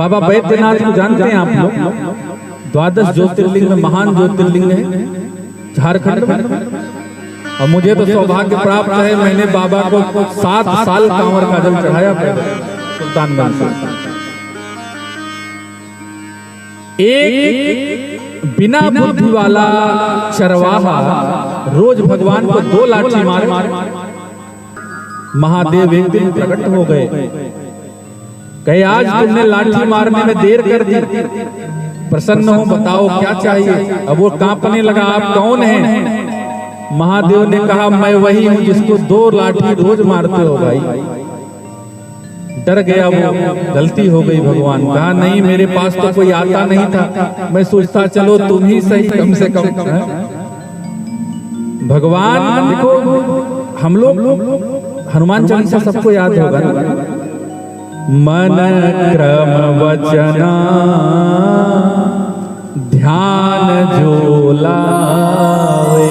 बाबा बैद्यनाथ को जानते हैं आप लोग? 12 ज्योतिर्लिंग में महान ज्योतिर्लिंग है झारखंड में। और मुझे तो सौभाग्य प्राप्त है, मैंने बाबा को 7 साल कांवर का जल चढ़ाया सुल्तानगंज से। एक बिना बुद्धि वाला चरवाहा रोज भगवान को 2 लाठी मार महादेव एक दिन प्रकट हो गए, कहे आज तुमने लाठी मारने में देर कर दी, प्रसन्न हो, बताओ क्या चाहिए। अब वो कांपने लगा, आप कौन हैं? महादेव ने कहा मैं वही हूं जिसको 2 लाठी रोज मारते हो भाई। डर गया वो, गलती हो गई। भगवान कहा नहीं, मेरे पास तो कोई आता नहीं था, मैं सोचता चलो तुम ही सही कम से कम। भगवान देखो, हम लोग हनुमान चालीसा सबको याद होगा ना, मन क्रम वचना ध्यान जो लावे।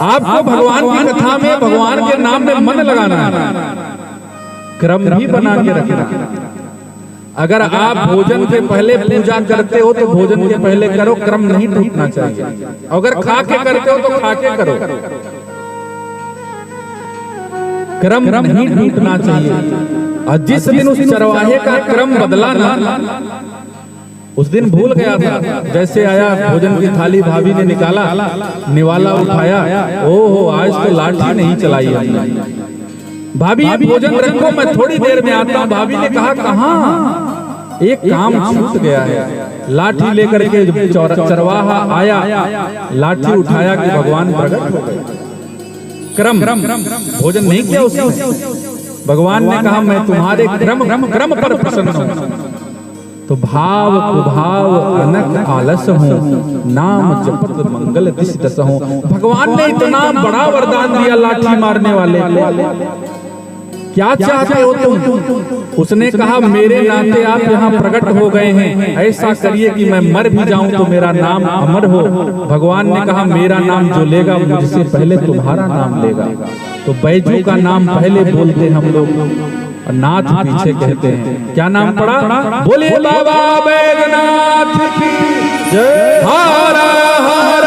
आपको भगवान की कथा में भगवान के नाम में मन लगाना है, क्रम भी बना के रखना। अगर आप भोजन के पहले पूजा करते हो तो भोजन के पहले करो, क्रम नहीं टूटना चाहिए। अगर खा के करते हो तो खा के करो, क्रम नहीं टूटना चाहिए। और जिस दिन उस चरवाहे का क्रम बदला ना, उस दिन भूल गया था। जैसे आया भोजन की थाली, भाभी ने निकाला, निवाला उठाया, ओहो आज तो लाठी नहीं चलाई हमने। भाभी ये भोजन रखो, मैं थोड़ी देर में आता हूँ। भाभी ने कहा कहाँ, एक काम छूट गया है। लाठी लेकर के चरवाहा आया, लाठी उठाया कि भगवान प्रकट हो गए। क्रम भोजन नहीं किया उसने। भगवान ने कहा मैं तुम्हारे क्रम पर प्रसन्न हूँ। तो भाव कुभाव अनक आलस हूँ, नाम जपत मंगल दिश दस हूँ। भगवान ने इतना बड़ा वरदान दिया लाठी मारने वाले, क्या चाहते हो तुम? उसने कहा मेरे नाते आप यहाँ प्रकट हो गए हैं, ऐसा करिए कि मैं मर भी जाऊं तो मेरा नाम अमर हो। भगवान ने कहा मेरा नाम जो लेगा मुझसे पहले तुम्हारा नाम लेगा। तो बैजू का नाम पहले बोलते हम लोग, नाथ पीछे कहते हैं। क्या नाम पड़ा? बोलिए बाबा बैजनाथ की जय। हर हर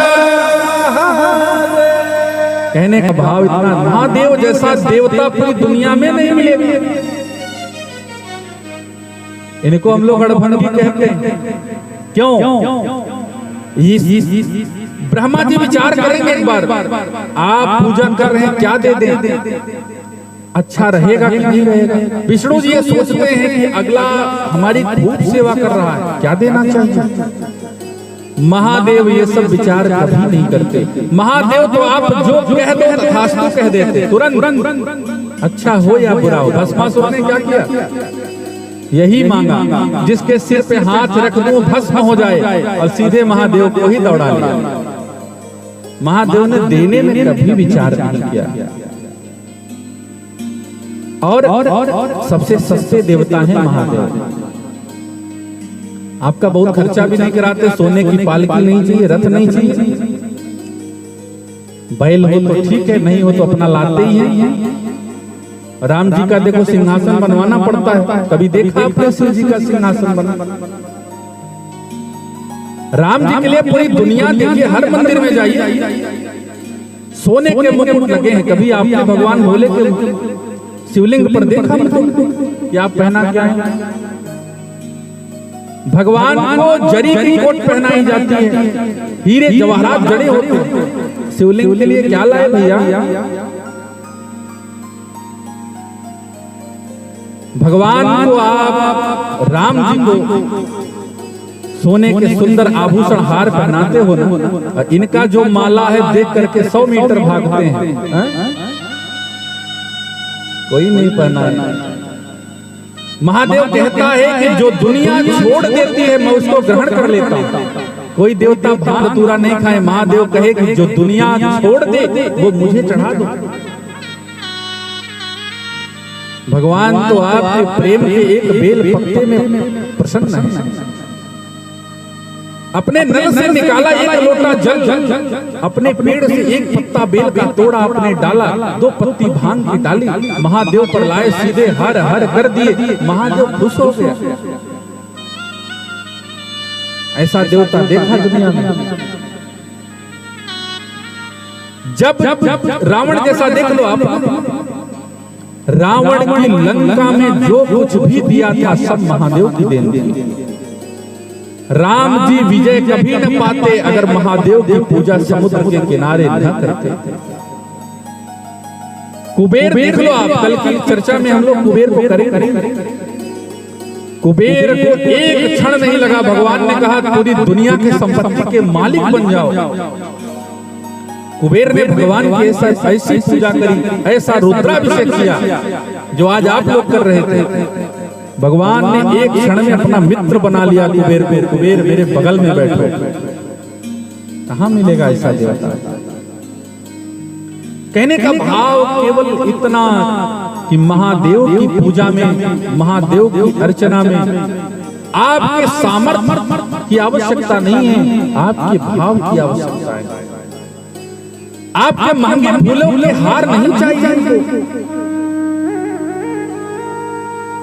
कहने का भाव इतना, महादेव जैसा देवता पूरी दुनिया में नहीं मिलेगा। इनको हम लोग अड़भंगी कहते हैं। क्यों? ब्रह्मा जी विचार करेंगे एक बार, आप पूजा कर रहे हैं, क्या दे दें? अच्छा रहेगा कि नहीं रहेगा? विष्णु जी ये सोचते हैं कि अगला हमारी खूब सेवा कर रहा है, क्या देना चाहिए? महादेव ये सब विचार कभी नहीं करते। महादेव तो आप जो कह दो तथास्तु कह देते तुरंत, अच्छा हो या बुरा हो। भस्मासुर ने क्या किया? यही मांगा, जिसके सिर पे हाथ रख दूं भस्म हो जाए, और सीधे महादेव को ही दौड़ा लिया। महादेव ने देने में कभी विचार नहीं किया। और सबसे सस्ते देवता हैं महादेव। आपका बहुत खर्चा भी नहीं कराते, सोने की पालकी नहीं चाहिए, रथ नहीं चाहिए, बैल हो तो ठीक है, नहीं हो तो अपना लाते ही हैं। राम जी का देखो सिंहासन बनवाना पड़ता है, कभी देखा आपने शिव जी का सिंहासन बना? राम जी के लिए पूरी दुनिया देखिए, हर मंदिर में जाइए सोने के मुकुट लगे हैं। कभी आपने भगवान भोले के शिवलिंग पर देखा कि आप पहना क्या है? भगवान को जरी की कोट पहनाई जाती है, हीरे जवाहरात जड़े होते हैं। शिवलिंग के लिए क्या लाए भैया? भगवान को आप राम जी को सोने के सुंदर आभूषण हार पहनाते हो ना, इनका जो माला है देख करके 100 मीटर भागते हैं, कोई नहीं पहना है। महादेव कहता है कि जो दुनिया छोड़ देती है मैं उसको ग्रहण कर लेता हूँ। कोई देवता भांग धतूरा नहीं खाए, महादेव कहे कि जो दुनिया छोड़ दे वो मुझे चढ़ा दो। भगवान तो आपके प्रेम के एक बेल पत्ते में प्रसन्न है। अपने नल से निकाला एक लोटा जल, अपने पेड़ से एक पत्ता बेल का तोड़ा, अपने डाला 2 पत्ती भांग की डाली, महादेव पर लाए सीधे हर हर कर दिए। महादेव खुश हो गया। ऐसा देवता देखा दुनिया में। जब रावण जैसा देख लो आप, रावण की लंका में जो कुछ भी दिया था सब महादेव की देन थी। राम जी विजय कभी न पाते अगर महादेव की पूजा समुद्र के किनारे न करते। कुबेर देख लो आप, कल की चर्चा में हम लोग कुबेर को करेंगे। कुबेर को एक क्षण नहीं लगा, भगवान ने कहा पूरी दुनिया की संपत्ति के मालिक बन जाओ। कुबेर ने भगवान की ऐसी पूजा करी, ऐसा रुद्राभिषेक किया जो आज आप लोग कर रहे थे। भगवान ने एक क्षण में अपना मित्र बना लिया कुबेर को। कुबेर मेरे बगल में बैठो। कहां मिलेगा ऐसा देवता? कहने का भाव केवल इतना कि महादेव की पूजा में, महादेव की अर्चना में आपके सामर्थ्य की आवश्यकता नहीं है, आपके भाव की आवश्यकता है। आपके महंगे फूलों के हार नहीं चाहिए।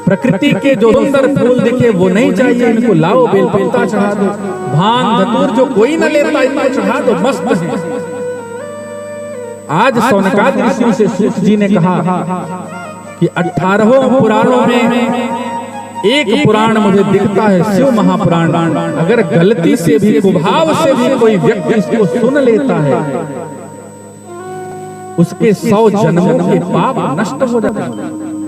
प्रकृति के जो सुंदर फूल दिखे वो नहीं चाहिए, इनको लाओ, बेलपत्ता चढ़ा दो, भांग धतूर जो कोई न लेता इनको चढ़ा दो, मस्त है। आज सौनकादि ऋषि से सूत जी ने कहा कि 18 पुराणों में एक पुराण मुझे दिखता है, शिव महापुराण। अगर गलती से भी, कुभाव से भी कोई व्यक्ति इसको सुन लेता है, उसके 100 जन्मों के पाप नष्ट हो जाते हैं।